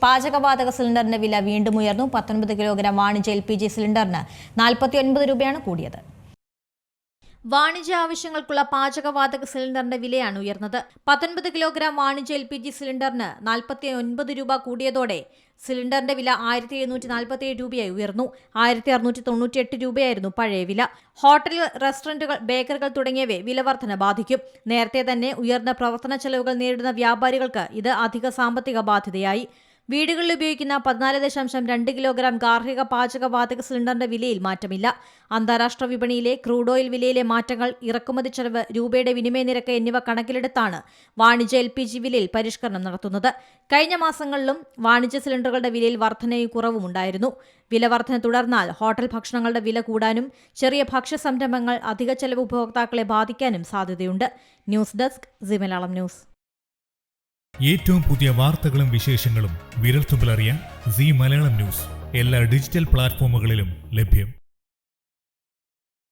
പാചകവാതക സിലിണ്ടറിന്റെ വില വീണ്ടും ഉയർന്നു. 19 കിലോഗ്രാം വാണിജ്യ LPG സിലിണ്ടറിന് 49 രൂപയാണ് കൂടിയത്. വാണിജ്യ ആവശ്യങ്ങൾക്കുള്ള പാചകവാതക സിലിണ്ടറിന്റെ വിലയാണ് ഉയർന്നത്. 19 കിലോഗ്രാം വാണിജ്യ LPG സിലിണ്ടറിന് 49 രൂപ കൂടിയതോടെ സിലിണ്ടറിന്റെ വില 1747 രൂപയായി ഉയർന്നു. 1698 രൂപയായിരുന്നു പഴയ വില. ഹോട്ടലുകൾ, റെസ്റ്റോറന്റുകൾ, ബേക്കറികൾ തുടങ്ങിയവയെ വില വർധന ബാധിക്കും. നേരത്തെ തന്നെ ഉയർന്ന പ്രവർത്തന ചെലവുകൾ നേരിടുന്ന വ്യാപാരികൾക്ക് ഇത് അധിക സാമ്പത്തിക ബാധ്യതയായി. വീടുകളിൽ ഉപയോഗിക്കുന്ന 14.2 കിലോഗ്രാം ഗാർഹിക പാചകവാതക സിലിണ്ടറിന്റെ വിലയിൽ മാറ്റമില്ല. അന്താരാഷ്ട്ര വിപണിയിലെ ക്രൂഡ് ഓയിൽ വിലയിലെ മാറ്റങ്ങൾ, ഇറക്കുമതി ചെലവ്, രൂപയുടെ വിനിമയ നിരക്ക് എന്നിവ കണക്കിലെടുത്താണ് വാണിജ്യ LPG വിലയിൽ പരിഷ്കരണം നടത്തുന്നത്. കഴിഞ്ഞ മാസങ്ങളിലും വാണിജ്യ സിലിണ്ടറുകളുടെ വിലയിൽ വർധനയും കുറവും ഉണ്ടായിരുന്നു. വില വർധന തുടർന്നാൽ ഹോട്ടൽ ഭക്ഷണങ്ങളുടെ വില കൂടാനും ചെറിയ ഭക്ഷ്യ സംരംഭങ്ങൾ അധിക ചെലവ് ഉപഭോക്താക്കളെ ബാധിക്കാനും സാധ്യതയുണ്ട്. News desk C Malayalam news. ഏറ്റവും പുതിയ വാർത്തകളും വിശേഷങ്ങളും വിരൽത്തുമ്പിലറിയാൻ സി മലയാളം ന്യൂസ് എല്ലാ ഡിജിറ്റൽ പ്ലാറ്റ്ഫോമുകളിലും ലഭ്യം.